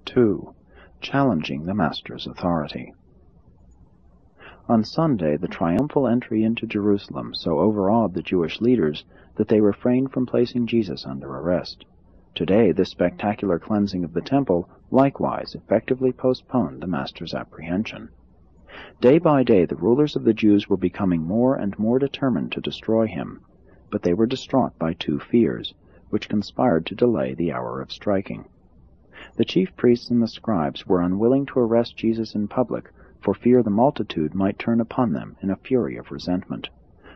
2. Challenging the Master's authority. On Sunday, the triumphal entry into Jerusalem so overawed the Jewish leaders that they refrained from placing Jesus under arrest. Today, this spectacular cleansing of the temple likewise effectively postponed the Master's apprehension. Day by day, the rulers of the Jews were becoming more and more determined to destroy him, but they were distraught by two fears, which conspired to delay the hour of striking. The chief priests and the scribes were unwilling to arrest Jesus in public, for fear the multitude might turn upon them in a fury of resentment.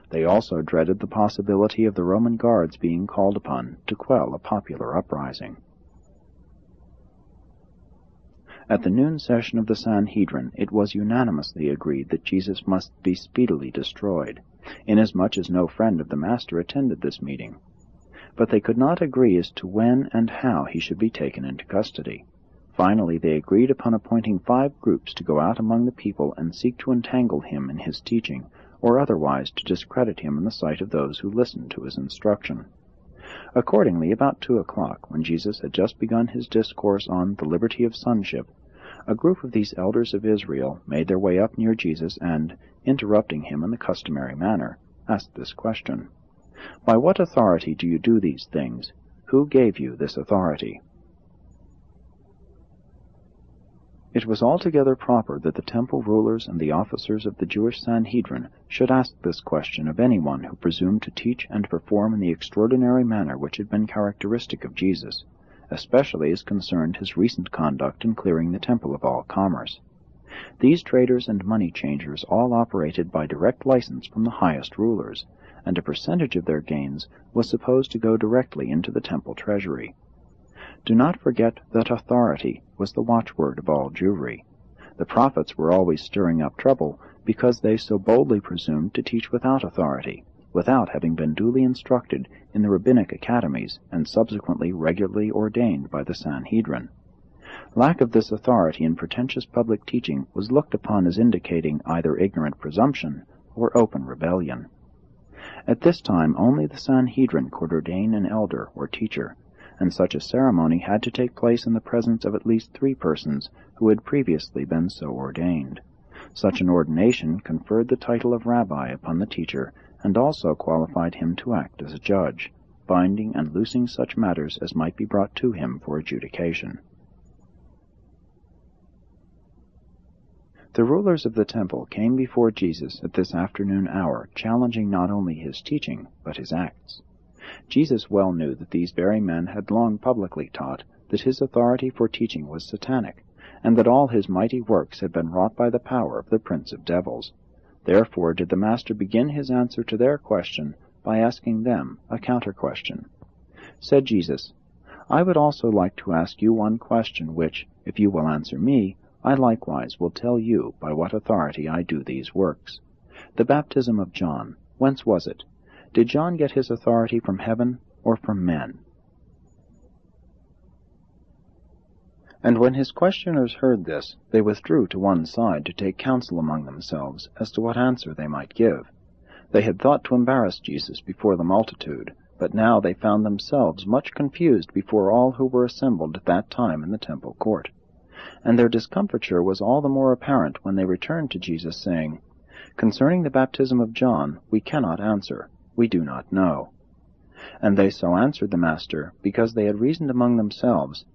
They also dreaded the possibility of the Roman guards being called upon to quell a popular uprising. At the noon session of the Sanhedrin, it was unanimously agreed that Jesus must be speedily destroyed, inasmuch as no friend of the Master attended this meeting. But they could not agree as to when and how he should be taken into custody. Finally, they agreed upon appointing 5 groups to go out among the people and seek to entangle him in his teaching, or otherwise to discredit him in the sight of those who listened to his instruction. Accordingly, about 2 o'clock, when Jesus had just begun his discourse on the liberty of sonship, a group of these elders of Israel made their way up near Jesus and, interrupting him in the customary manner, asked this question: "By what authority do you do these things? Who gave you this authority?" It was altogether proper that the temple rulers and the officers of the Jewish Sanhedrin should ask this question of anyone who presumed to teach and perform in the extraordinary manner which had been characteristic of Jesus, especially as concerned his recent conduct in clearing the temple of all commerce. These traders and money changers all operated by direct license from the highest rulers, and a percentage of their gains was supposed to go directly into the temple treasury. Do not forget that authority was the watchword of all Jewry. The prophets were always stirring up trouble because they so boldly presumed to teach without authority, without having been duly instructed in the rabbinic academies and subsequently regularly ordained by the Sanhedrin. Lack of this authority in pretentious public teaching was looked upon as indicating either ignorant presumption or open rebellion. At this time only the Sanhedrin could ordain an elder or teacher, and such a ceremony had to take place in the presence of at least 3 persons who had previously been so ordained. Such an ordination conferred the title of rabbi upon the teacher, and also qualified him to act as a judge, binding and loosing such matters as might be brought to him for adjudication. The rulers of the temple came before Jesus at this afternoon hour, challenging not only his teaching, but his acts. Jesus well knew that these very men had long publicly taught that his authority for teaching was satanic, and that all his mighty works had been wrought by the power of the prince of devils. Therefore did the Master begin his answer to their question by asking them a counter-question. Said Jesus, "I would also like to ask you one question which, if you will answer me, I likewise will tell you by what authority I do these works. The baptism of John, whence was it? Did John get his authority from heaven or from men?" And when his questioners heard this, they withdrew to one side to take counsel among themselves as to what answer they might give. They had thought to embarrass Jesus before the multitude, but now they found themselves much confused before all who were assembled at that time in the temple court. And their discomfiture was all the more apparent when they returned to Jesus, saying, "Concerning the baptism of John, we cannot answer. We do not know." And they so answered the Master, because they had reasoned among themselves,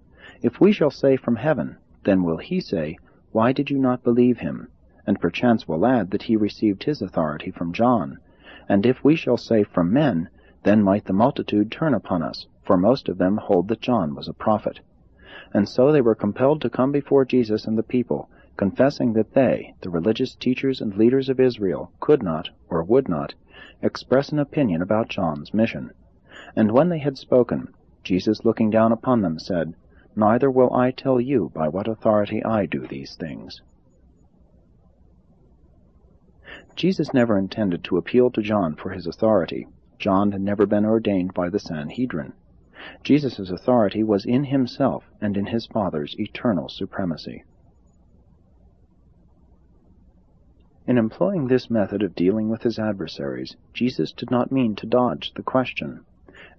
"If we shall say from heaven, then will he say, Why did you not believe him? And perchance will add that he received his authority from John. And if we shall say from men, then might the multitude turn upon us, for most of them hold that John was a prophet." And so they were compelled to come before Jesus and the people, confessing that they, the religious teachers and leaders of Israel, could not, or would not, express an opinion about John's mission. And when they had spoken, Jesus, looking down upon them, said, "Neither will I tell you by what authority I do these things." Jesus never intended to appeal to John for his authority. John had never been ordained by the Sanhedrin. Jesus' authority was in himself and in his Father's eternal supremacy. In employing this method of dealing with his adversaries, Jesus did not mean to dodge the question.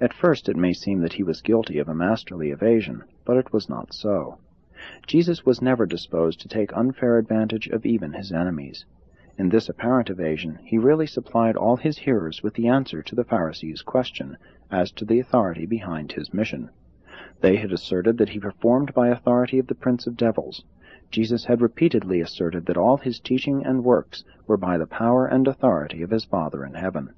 At first it may seem that he was guilty of a masterly evasion, but it was not so. Jesus was never disposed to take unfair advantage of even his enemies. In this apparent evasion, he really supplied all his hearers with the answer to the Pharisees' question as to the authority behind his mission. They had asserted that he performed by authority of the prince of devils. Jesus had repeatedly asserted that all his teaching and works were by the power and authority of his Father in heaven.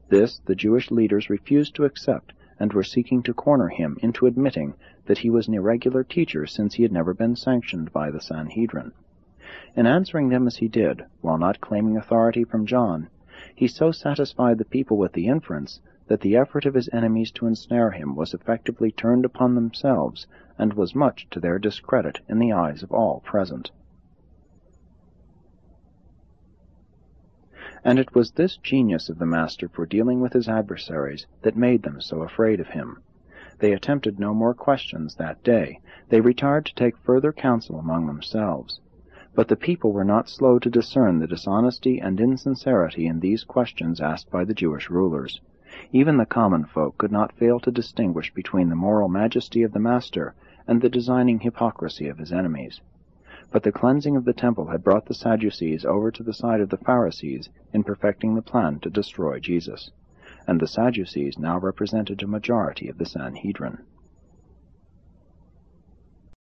This the Jewish leaders refused to accept, and were seeking to corner him into admitting that he was an irregular teacher since he had never been sanctioned by the Sanhedrin. In answering them as he did, while not claiming authority from John, he so satisfied the people with the inference that the effort of his enemies to ensnare him was effectively turned upon themselves, and was much to their discredit in the eyes of all present. And it was this genius of the Master for dealing with his adversaries that made them so afraid of him. They attempted no more questions that day. They retired to take further counsel among themselves. But the people were not slow to discern the dishonesty and insincerity in these questions asked by the Jewish rulers. Even the common folk could not fail to distinguish between the moral majesty of the Master and the designing hypocrisy of his enemies. But the cleansing of the temple had brought the Sadducees over to the side of the Pharisees in perfecting the plan to destroy Jesus, and the Sadducees now represented a majority of the Sanhedrin.